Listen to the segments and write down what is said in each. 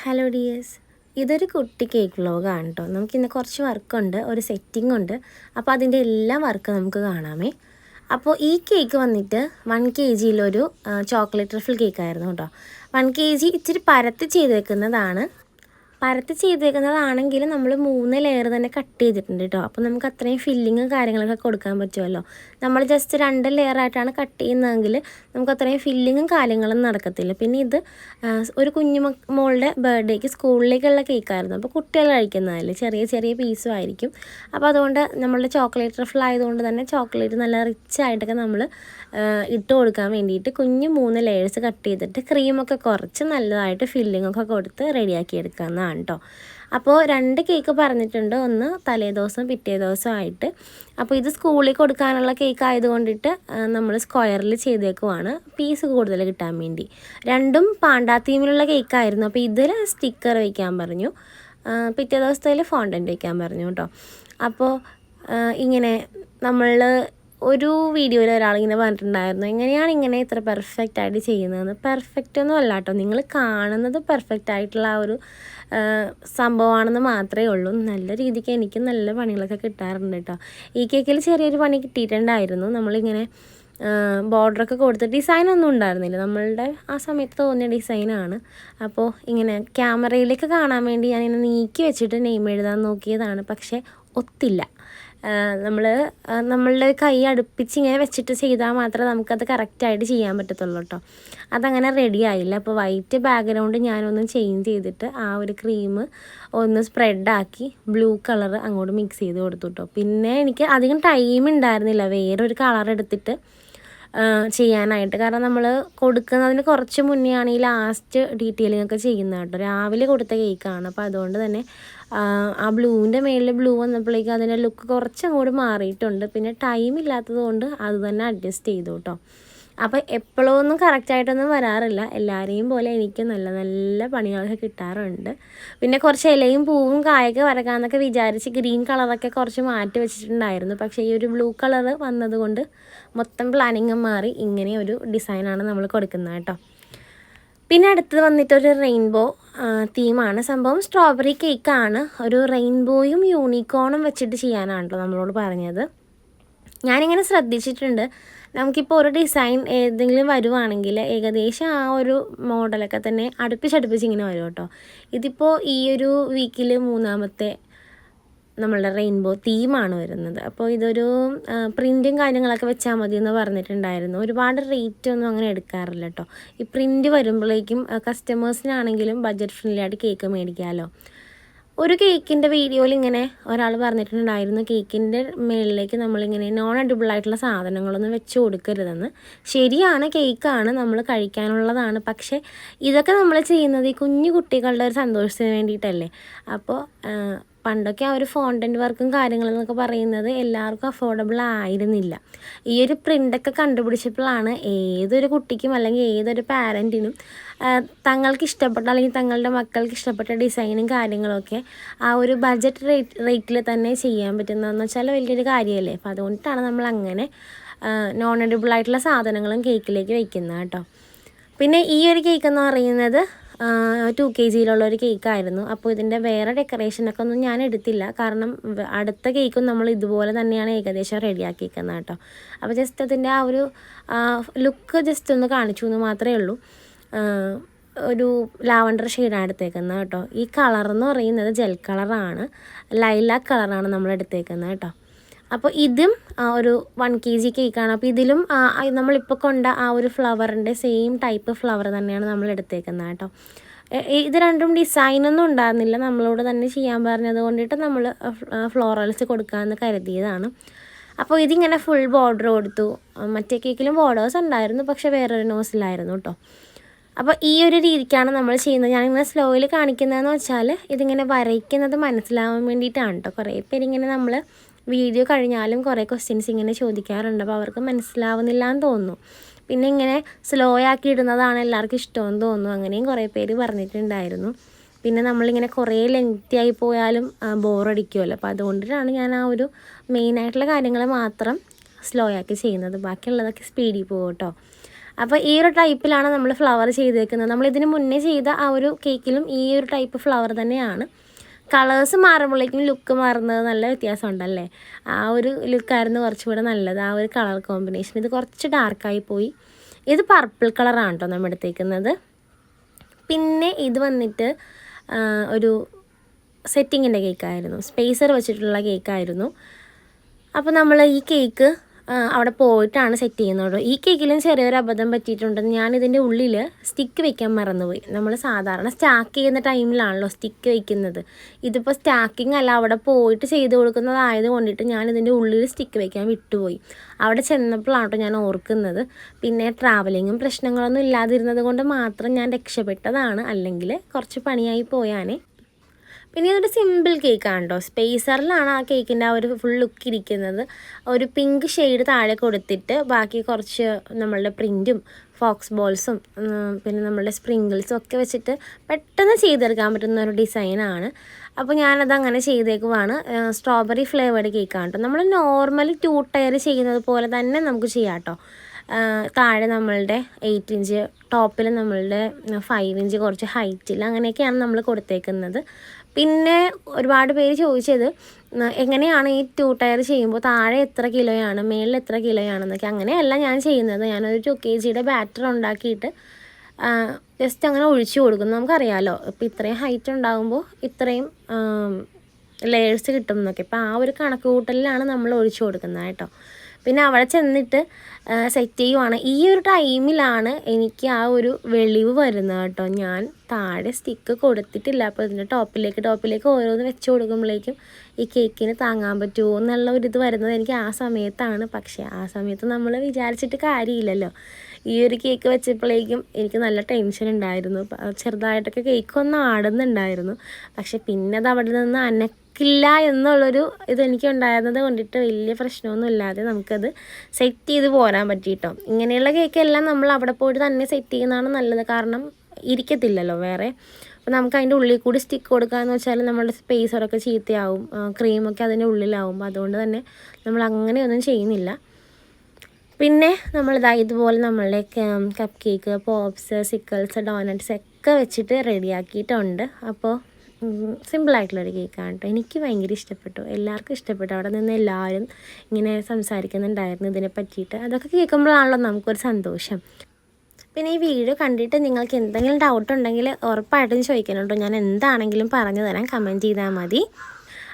Hello dears, ഇതൊരു കുട്ടി cake വ്ലോഗാണ് കേട്ടോ. നമുക്കിന്ന് കുറച്ച് വർക്കുണ്ട്, ഒരു സെറ്റിംഗ് ഉണ്ട്. അപ്പോൾ അതിൻ്റെ എല്ലാ വർക്കും നമുക്ക് കാണാമേ. അപ്പോൾ ഈ കേക്ക് വന്നിട്ട് 1 kg ചോക്ലേറ്റ് ട്രഫിൾ കേക്കായിരുന്നു കേട്ടോ. 1 kg ഇച്ചിരി പരത്തി ചെയ്തേക്കുന്നതാണ്. പരത്തി ചെയ്തേക്കുന്നതാണെങ്കിൽ നമ്മൾ 3 ലെയർ തന്നെ കട്ട് ചെയ്തിട്ടുണ്ട് കേട്ടോ. അപ്പോൾ നമുക്ക് അത്രയും ഫില്ലിങ്ങും കാര്യങ്ങളൊക്കെ കൊടുക്കാൻ പറ്റുമല്ലോ. നമ്മൾ ജസ്റ്റ് 2 ലെയറായിട്ടാണ് കട്ട് ചെയ്യുന്നതെങ്കിൽ നമുക്ക് അത്രയും ഫില്ലിങ്ങും കാര്യങ്ങളും നടക്കത്തില്ല. പിന്നെ ഇത് ഒരു കുഞ്ഞു മോളുടെ ബർത്ത്ഡേക്ക് സ്കൂളിലേക്കുള്ള കേക്കായിരുന്നു. അപ്പോൾ കുട്ടികൾ കഴിക്കുന്നതല്ലേ, ചെറിയ ചെറിയ പീസും ആയിരിക്കും. അപ്പോൾ അതുകൊണ്ട് നമ്മളുടെ ചോക്ലേറ്റ് ട്രഫിൾ ആയതുകൊണ്ട് തന്നെ ചോക്ലേറ്റ് നല്ല റിച്ച് ആയിട്ടൊക്കെ നമ്മൾ ഇട്ട് കൊടുക്കാൻ വേണ്ടിയിട്ട് കുഞ്ഞ് 3 ലെയേഴ്സ് കട്ട് ചെയ്തിട്ട് ക്രീമൊക്കെ കുറച്ച് നല്ലതായിട്ട് ഫില്ലിങ്ങൊക്കെ കൊടുത്ത് റെഡിയാക്കി എടുക്കാവുന്നതാണ് കേട്ടോ. അപ്പോൾ 2 കേക്ക് പറഞ്ഞിട്ടുണ്ട്, ഒന്ന് തലേദിവസം പിറ്റേ ദിവസമായിട്ട്. അപ്പോൾ ഇത് സ്കൂളിൽ കൊടുക്കാനുള്ള കേക്ക് ആയതുകൊണ്ടിട്ട് നമ്മൾ സ്ക്വയറിൽ ചെയ്തേക്കുവാണ്, പീസ് കൂടുതൽ കിട്ടാൻ വേണ്ടി. രണ്ടും പാണ്ടാ തീമിലുള്ള കേക്കായിരുന്നു. അപ്പോൾ ഇതിൽ സ്റ്റിക്കർ വയ്ക്കാൻ പറഞ്ഞു, പിറ്റേ ദിവസത്തിൽ ഫോണ്ടൻറ്റ് വയ്ക്കാൻ പറഞ്ഞു കേട്ടോ. അപ്പോൾ ഇങ്ങനെ നമ്മൾ ഒരു വീഡിയോയിൽ ഒരാളിങ്ങനെ പറഞ്ഞിട്ടുണ്ടായിരുന്നു, എങ്ങനെയാണ് ഇങ്ങനെ ഇത്ര പെർഫെക്റ്റ് ആയിട്ട് ചെയ്യുന്നതെന്ന്. പെർഫെക്റ്റ് ഒന്നും അല്ല കേട്ടോ, നിങ്ങൾ കാണുന്നത് പെർഫെക്റ്റ് ആയിട്ടുള്ള ആ ഒരു സംഭവമാണെന്ന് മാത്രമേ ഉള്ളൂ. നല്ല രീതിക്ക് എനിക്ക് നല്ല പണികളൊക്കെ കിട്ടാറുണ്ട് കേട്ടോ. ഈ കേക്കിൽ ചെറിയൊരു പണി കിട്ടിയിട്ടുണ്ടായിരുന്നു. നമ്മളിങ്ങനെ ബോർഡറൊക്കെ കൊടുത്ത് ഡിസൈനൊന്നും ഉണ്ടായിരുന്നില്ല, നമ്മളുടെ ആ സമയത്ത് തോന്നിയ ഡിസൈനാണ്. അപ്പോൾ ഇങ്ങനെ ക്യാമറയിലേക്ക് കാണാൻ വേണ്ടി ഞാനിങ്ങനെ നീക്കി വെച്ചിട്ട് നെയിം എഴുതാൻ നോക്കിയതാണ്, പക്ഷേ ഒത്തില്ല. നമ്മളുടെ കൈ അടുപ്പിച്ച് ഇങ്ങനെ വെച്ചിട്ട് ചെയ്താൽ മാത്രമേ നമുക്കത് കറക്റ്റായിട്ട് ചെയ്യാൻ പറ്റത്തുള്ളൂ കേട്ടോ. അതങ്ങനെ റെഡി ആയില്ല. അപ്പോൾ വൈറ്റ് ബാക്ക്ഗ്രൗണ്ട് ഞാനൊന്ന് ചേഞ്ച് ചെയ്തിട്ട് ആ ഒരു ക്രീം ഒന്ന് സ്പ്രെഡാക്കി ബ്ലൂ കളർ അങ്ങോട്ട് മിക്സ് ചെയ്ത് കൊടുത്തു കേട്ടോ. പിന്നെ എനിക്ക് അധികം ടൈം ഉണ്ടായിരുന്നില്ല വേറൊരു കളർ എടുത്തിട്ട് ചെയ്യാനായിട്ട്. കാരണം നമ്മൾ കൊടുക്കുന്നതിന് കുറച്ച് മുന്നേ ആണ് ഈ ലാസ്റ്റ് ഡീറ്റെയിലിംഗ് ഒക്കെ ചെയ്യുന്നത് കേട്ടോ. രാവിലെ കൊടുത്ത കേക്കാണ്. അപ്പോൾ അതുകൊണ്ട് തന്നെ ആ ബ്ലൂവിൻ്റെ മേളിൽ ബ്ലൂ വന്നപ്പോഴേക്കും അതിൻ്റെ ലുക്ക് കുറച്ചങ്ങോട്ട് മാറിയിട്ടുണ്ട്. പിന്നെ ടൈം ഇല്ലാത്തത് കൊണ്ട് അത് തന്നെ അഡ്ജസ്റ്റ് ചെയ്തു കേട്ടോ. അപ്പോൾ എപ്പോഴൊന്നും കറക്റ്റായിട്ടൊന്നും വരാറില്ല, എല്ലാവരെയും പോലെ എനിക്ക് നല്ല നല്ല പണികളൊക്കെ കിട്ടാറുണ്ട്. പിന്നെ കുറച്ച് ഇലയും പൂവും കായൊക്കെ വരക്കാമെന്നൊക്കെ വിചാരിച്ച് ഗ്രീൻ കളറൊക്കെ കുറച്ച് മാറ്റി വെച്ചിട്ടുണ്ടായിരുന്നു. പക്ഷേ ഈ ഒരു ബ്ലൂ കളർ വന്നതുകൊണ്ട് മൊത്തം പ്ലാനിങ്ങും മാറി ഇങ്ങനെ ഒരു ഡിസൈനാണ് നമ്മൾ കൊടുക്കുന്നത് കേട്ടോ. പിന്നെ അടുത്തത് വന്നിട്ടൊരു റെയിൻബോ തീമാണ്. സംഭവം സ്ട്രോബെറി കേക്കാണ്. ഒരു റെയിൻബോയും യൂണിക്കോണും വെച്ചിട്ട് ചെയ്യാനാണല്ലോ നമ്മളോട് പറഞ്ഞത്. ഞാനിങ്ങനെ ശ്രദ്ധിച്ചിട്ടുണ്ട്, നമുക്കിപ്പോൾ ഒരു ഡിസൈൻ ഏതെങ്കിലും വരുവാണെങ്കിൽ ഏകദേശം ആ ഒരു മോഡലൊക്കെ തന്നെ അടുപ്പിച്ചടുപ്പിച്ച് ഇങ്ങനെ വരും കേട്ടോ. ഇതിപ്പോൾ ഈ ഒരു വീക്കിൽ 3ാമത്തെ നമ്മളുടെ റെയിൻബോ തീമാണ് വരുന്നത്. അപ്പോൾ ഇതൊരു പ്രിൻറ്റും കാര്യങ്ങളൊക്കെ വെച്ചാൽ മതി എന്ന് പറഞ്ഞിട്ടുണ്ടായിരുന്നു. ഒരുപാട് റേറ്റ് ഒന്നും അങ്ങനെ എടുക്കാറില്ല കേട്ടോ. ഈ പ്രിൻറ്റ് വരുമ്പോഴേക്കും കസ്റ്റമേഴ്സിനാണെങ്കിലും ബഡ്ജറ്റ് ഫ്രണ്ട്ലി ആയിട്ട് കേക്ക് മേടിക്കാമല്ലോ. ഒരു കേക്കിൻ്റെ വീഡിയോയിൽ ഇങ്ങനെ ഒരാൾ പറഞ്ഞിട്ടുണ്ടായിരുന്നു, കേക്കിൻ്റെ മുകളിലേക്ക് നമ്മളിങ്ങനെ നോൺ എഡിബിൾ ആയിട്ടുള്ള സാധനങ്ങളൊന്നും വെച്ച് കൊടുക്കരുതെന്ന്. ശരിയാണ്, കേക്കാണ്, നമ്മൾ കഴിക്കാനുള്ളതാണ്. പക്ഷേ ഇതൊക്കെ നമ്മൾ ചെയ്യുന്നത് ഈ കുഞ്ഞു കുട്ടികളുടെ ഒരു സന്തോഷത്തിന് വേണ്ടിയിട്ടല്ലേ. അപ്പോൾ പണ്ടൊക്കെ ആ ഒരു ഫോണ്ടൻറ്റ് വർക്കും കാര്യങ്ങളെന്നൊക്കെ പറയുന്നത് എല്ലാവർക്കും അഫോർഡബിൾ ആയിരുന്നില്ല. ഈ ഒരു പ്രിൻ്റൊക്കെ കണ്ടുപിടിച്ചപ്പോഴാണ് ഏതൊരു കുട്ടിക്കും അല്ലെങ്കിൽ ഏതൊരു പാരൻറ്റിനും തങ്ങൾക്ക് ഇഷ്ടപ്പെട്ട അല്ലെങ്കിൽ തങ്ങളുടെ മക്കൾക്ക് ഇഷ്ടപ്പെട്ട ഡിസൈനും കാര്യങ്ങളൊക്കെ ആ ഒരു ബഡ്ജറ്റ് റേറ്റിൽ തന്നെ ചെയ്യാൻ പറ്റുന്നതെന്ന് വെച്ചാൽ വലിയൊരു കാര്യമല്ലേ. അപ്പോൾ അതുകൊണ്ടിട്ടാണ് നമ്മൾ അങ്ങനെ നോൺ എഡിബിൾ ആയിട്ടുള്ള സാധനങ്ങളും കേക്കിലേക്ക് വയ്ക്കുന്നത് കേട്ടോ. പിന്നെ ഈ ഒരു കേക്ക് എന്ന് പറയുന്നത് 2 kg ഒരു കേക്കായിരുന്നു. അപ്പോൾ ഇതിൻ്റെ വേറെ ഡെക്കറേഷനൊക്കെ ഒന്നും ഞാൻ എടുത്തില്ല, കാരണം അടുത്ത കേക്കും നമ്മൾ ഇതുപോലെ തന്നെയാണ് ഏകദേശം റെഡിയാക്കിയിരിക്കുന്നത് കേട്ടോ. അപ്പോൾ ജസ്റ്റ് അതിൻ്റെ ആ ഒരു ലുക്ക് ജസ്റ്റ് ഒന്ന് കാണിച്ചു എന്ന് മാത്രമേ ഉള്ളൂ. ഒരു ലാവണ്ടർ ഷെയ്ഡാണ് എടുത്തേക്കുന്നത് കേട്ടോ. ഈ കളറെന്ന് പറയുന്നത് ജെൽ കളറാണ്, ലൈലാക്ക് കളറാണ് നമ്മൾ എടുത്തേക്കുന്നത് കേട്ടോ. അപ്പോൾ ഇതും ഒരു 1 kg കേക്കാണ്. അപ്പോൾ ഇതിലും നമ്മളിപ്പോൾ കൊണ്ട ആ ഒരു ഫ്ലവറിൻ്റെ സെയിം ടൈപ്പ് ഫ്ലവർ തന്നെയാണ് നമ്മൾ എടുത്തേക്കുന്നത് കേട്ടോ. ഇത് രണ്ടും ഡിസൈനൊന്നും ഉണ്ടായിരുന്നില്ല, നമ്മളോട് തന്നെ ചെയ്യാൻ പറഞ്ഞത് കൊണ്ടിട്ട് നമ്മൾ ഫ്ലോറൽസ് കൊടുക്കാമെന്ന് കരുതിയതാണ്. അപ്പോൾ ഇതിങ്ങനെ ഫുൾ ബോർഡർ കൊടുത്തു. മറ്റേ കേക്കിലും ബോർഡേഴ്സ് ഉണ്ടായിരുന്നു, പക്ഷേ വേറൊരു നോസിലായിരുന്നു കേട്ടോ. അപ്പോൾ ഈ ഒരു രീതിക്കാണ് നമ്മൾ ചെയ്യുന്നത്. ഞാനിങ്ങനെ സ്ലോയിൽ കാണിക്കുന്നതെന്ന് വെച്ചാൽ ഇതിങ്ങനെ വരയ്ക്കുന്നത് മനസ്സിലാവാൻ വേണ്ടിയിട്ടാണ് കേട്ടോ. കുറേ പേരിങ്ങനെ നമ്മൾ വീഡിയോ കഴിഞ്ഞാലും കുറേ ക്വസ്റ്റ്യൻസ് ഇങ്ങനെ ചോദിക്കാറുണ്ട്, അപ്പോൾ അവർക്ക് മനസ്സിലാവുന്നില്ല എന്ന് തോന്നുന്നു. പിന്നെ ഇങ്ങനെ സ്ലോ ആക്കി ഇടുന്നതാണ് എല്ലാവർക്കും ഇഷ്ടമെന്ന് തോന്നുന്നു, അങ്ങനെയും കുറേ പേര് പറഞ്ഞിട്ടുണ്ടായിരുന്നു. പിന്നെ നമ്മളിങ്ങനെ കുറേ ലെങ്തി ആയി പോയാലും ബോറടിക്കുമല്ലോ. അപ്പോൾ അതുകൊണ്ടിട്ടാണ് ഞാൻ ആ ഒരു മെയിനായിട്ടുള്ള കാര്യങ്ങൾ മാത്രം സ്ലോ ആക്കി ചെയ്യുന്നത്, ബാക്കിയുള്ളതൊക്കെ സ്പീഡിൽ പോകും കേട്ടോ. അപ്പോൾ ഈ ഒരു ടൈപ്പിലാണ് നമ്മൾ ഫ്ലവർ ചെയ്തേക്കുന്നത്. നമ്മളിതിന് മുന്നേ ചെയ്ത ആ ഒരു കേക്കിലും ഈ ഒരു ടൈപ്പ് ഫ്ലവർ തന്നെയാണ്. കളേഴ്സ് മാറുമ്പോഴേക്കും ലുക്ക് മാറുന്നത് നല്ല വ്യത്യാസമുണ്ടല്ലേ. ആ ഒരു ലുക്കായിരുന്നു കുറച്ചുകൂടെ നല്ലത്, ആ ഒരു കളർ കോമ്പിനേഷൻ. ഇത് കുറച്ച് ഡാർക്കായി പോയി. ഇത് പർപ്പിൾ കളറാണ് കേട്ടോ നമ്മൾ എടുത്തേക്കുന്നത്. പിന്നെ ഇത് വന്നിട്ട് ഒരു സെറ്റിങ്ങിൻ്റെ കേക്കായിരുന്നു, സ്പേസർ വെച്ചിട്ടുള്ള കേക്കായിരുന്നു. അപ്പോൾ നമ്മൾ ഈ കേക്ക് അവിടെ പോയിട്ടാണ് സെറ്റ് ചെയ്യുന്നത്. ഈ കേക്കിലും ചെറിയൊരു അബദ്ധം പറ്റിയിട്ടുണ്ട്. ഞാനിതിൻ്റെ ഉള്ളിൽ സ്റ്റിക്ക് വെക്കാൻ മറന്നുപോയി. നമ്മൾ സാധാരണ സ്റ്റാക്ക് ചെയ്യുന്ന ടൈമിലാണല്ലോ സ്റ്റിക്ക് വയ്ക്കുന്നത്. ഇതിപ്പോൾ സ്റ്റാക്കിങ് അല്ല, അവിടെ പോയിട്ട് ചെയ്ത് കൊടുക്കുന്നതായത് കൊണ്ടിട്ട് ഞാനിതിൻ്റെ ഉള്ളിൽ സ്റ്റിക്ക് വയ്ക്കാൻ വിട്ടുപോയി. അവിടെ ചെന്നപ്പോഴാണ് കേട്ടോ ഞാൻ ഓർക്കുന്നത്. പിന്നെ ട്രാവലിങ്ങും പ്രശ്നങ്ങളൊന്നും ഇല്ലാതിരുന്നത് കൊണ്ട് മാത്രം ഞാൻ രക്ഷപ്പെട്ടതാണ്, അല്ലെങ്കിൽ കുറച്ച് പണിയായി പോയാനേ. പിന്നെ ഇതൊരു സിമ്പിൾ കേക്കാണ് കേട്ടോ. സ്പേസറിലാണ് ആ കേക്കിൻ്റെ ആ ഒരു ഫുൾ ലുക്ക് ഇരിക്കുന്നത്. ഒരു പിങ്ക് ഷെയ്ഡ് താഴെ കൊടുത്തിട്ട് ബാക്കി കുറച്ച് നമ്മളുടെ പ്രിൻറ്റും ഫോക്സ് ബോൾസും പിന്നെ നമ്മളുടെ സ്പ്രിങ്കിൾസും ഒക്കെ വെച്ചിട്ട് പെട്ടെന്ന് ചെയ്തെടുക്കാൻ പറ്റുന്ന ഒരു ഡിസൈനാണ്. അപ്പോൾ ഞാനത് അങ്ങനെ ചെയ്തേക്കുവാണ്. സ്ട്രോബെറി ഫ്ലേവേർഡ് കേക്കാണ് കേട്ടോ. നമ്മൾ നോർമലി 2 ടയർ ചെയ്യുന്നത് പോലെ തന്നെ നമുക്ക് ചെയ്യാം കേട്ടോ. താഴെ നമ്മളുടെ 8 ഇഞ്ച്, ടോപ്പിൽ നമ്മളുടെ 5 ഇഞ്ച് കുറച്ച് ഹൈറ്റിൽ, അങ്ങനെയൊക്കെയാണ് നമ്മൾ കൊടുത്തേക്കുന്നത്. പിന്നെ ഒരുപാട് പേര് ചോദിച്ചത് എങ്ങനെയാണ് ഈ 2 ടയർ ചെയ്യുമ്പോൾ താഴെ എത്ര കിലോയാണ് മേളിൽ എത്ര കിലോയാണെന്നൊക്കെ. അങ്ങനെയല്ല ഞാൻ ചെയ്യുന്നത്. ഞാനൊരു 2 kg ബാറ്റർ ഉണ്ടാക്കിയിട്ട് ജസ്റ്റ് അങ്ങനെ ഒഴിച്ചു കൊടുക്കുന്നു. നമുക്കറിയാമല്ലോ ഇപ്പോൾ ഇത്രയും ഹൈറ്റ് ഉണ്ടാകുമ്പോൾ ഇത്രയും ലെയേഴ്സ് കിട്ടും എന്നൊക്കെ. ഇപ്പോൾ ആ ഒരു കണക്ക് കൂട്ടലിലാണ് നമ്മൾ ഒഴിച്ചു കൊടുക്കുന്നത് കേട്ടോ. പിന്നെ അവിടെ ചെന്നിട്ട് സെറ്റ് ചെയ്യുവാണ്. ഈ ഒരു ടൈമിലാണ് എനിക്ക് ആ ഒരു വെളിവ് വരുന്നത് കേട്ടോ. ഞാൻ താഴെ സ്റ്റിക്ക് കൊടുത്തിട്ടില്ല. അപ്പോൾ ഇതിൻ്റെ ടോപ്പിലേക്ക് ഓരോന്ന് വെച്ച് കൊടുക്കുമ്പോഴേക്കും ഈ കേക്കിന് താങ്ങാൻ പറ്റുമോ എന്നുള്ള ഒരിത് വരുന്നത് എനിക്ക് ആ സമയത്താണ്. പക്ഷേ ആ സമയത്ത് നമ്മൾ വിചാരിച്ചിട്ട് കാര്യമില്ലല്ലോ. ഈ ഒരു കേക്ക് വെച്ചപ്പോഴേക്കും എനിക്ക് നല്ല ടെൻഷൻ ഉണ്ടായിരുന്നു. ചെറുതായിട്ടൊക്കെ കേക്ക് ഒന്ന് ആടുന്നുണ്ടായിരുന്നു. പക്ഷെ പിന്നെ അത് അവിടെ നിന്ന് അനക്കില്ല എന്നുള്ളൊരു ഇതെനിക്ക് ഉണ്ടായിരുന്നത് കൊണ്ടിട്ട് വലിയ പ്രശ്നമൊന്നും ഇല്ലാതെ നമുക്കത് സെറ്റ് ചെയ്ത് പോരാൻ പറ്റിയിട്ടോ. ഇങ്ങനെയുള്ള കേക്കെല്ലാം നമ്മൾ അവിടെ പോയിട്ട് തന്നെ സെറ്റ് ചെയ്യുന്നതാണ് നല്ലത്. കാരണം ഇരിക്കത്തില്ലല്ലോ വേറെ. അപ്പോൾ നമുക്ക് അതിൻ്റെ ഉള്ളിൽ കൂടി സ്റ്റിക്ക് കൊടുക്കുകയെന്ന് വെച്ചാൽ നമ്മളുടെ സ്പേസറൊക്കെ ചീത്തയാവും, ക്രീമൊക്കെ അതിൻ്റെ ഉള്ളിലാവും. അതുകൊണ്ട് തന്നെ നമ്മൾ അങ്ങനെയൊന്നും ചെയ്യുന്നില്ല. പിന്നെ നമ്മളിതാ ഇതുപോലെ നമ്മളുടെ കപ്പ് കേക്ക്, പോപ്സ്, സിക്കിൾസ്, ഡോനറ്റ്സ് ഒക്കെ വെച്ചിട്ട് റെഡിയാക്കിയിട്ടുണ്ട്. അപ്പോൾ സിമ്പിളായിട്ടുള്ളൊരു കേക്കാണ് കേട്ടോ. എനിക്ക് ഭയങ്കര ഇഷ്ടപ്പെട്ടു, എല്ലാവർക്കും ഇഷ്ടപ്പെട്ടു. അവിടെ നിന്ന് എല്ലാവരും ഇങ്ങനെ സംസാരിക്കുന്നുണ്ടായിരുന്നു ഇതിനെ പറ്റിയിട്ട്. അതൊക്കെ കേൾക്കുമ്പോഴാണല്ലോ നമുക്കൊരു സന്തോഷം. പിന്നെ ഈ വീഡിയോ കണ്ടിട്ട് നിങ്ങൾക്ക് എന്തെങ്കിലും ഡൗട്ട് ഉണ്ടെങ്കിൽ ഉറപ്പായിട്ടും ചോദിക്കണം. ഞാൻ എന്താണെങ്കിലും പറഞ്ഞു തരാം, കമൻറ്റ് ചെയ്താൽ മതി.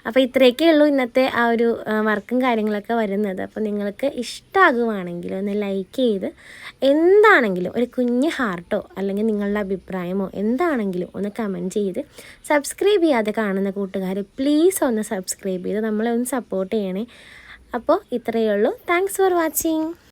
അപ്പോൾ ഇത്രയൊക്കെ ഉള്ളൂ ഇന്നത്തെ ആ ഒരു വർക്കും കാര്യങ്ങളൊക്കെ വരുന്നത്. അപ്പോൾ നിങ്ങൾക്ക് ഇഷ്ടമാകുവാണെങ്കിൽ ഒന്ന് ലൈക്ക് ചെയ്ത് എന്താണെങ്കിലും ഒരു കുഞ്ഞ് ഹാർട്ടോ അല്ലെങ്കിൽ നിങ്ങളുടെ അഭിപ്രായമോ എന്താണെങ്കിലും ഒന്ന് കമൻറ്റ് ചെയ്ത്, സബ്സ്ക്രൈബ് ചെയ്യാതെ കാണുന്ന കൂട്ടുകാർ പ്ലീസ് ഒന്ന് സബ്സ്ക്രൈബ് ചെയ്ത് നമ്മളെ ഒന്ന് സപ്പോർട്ട് ചെയ്യണേ. അപ്പോൾ ഇത്രയേ ഉള്ളൂ. Thanks for watching.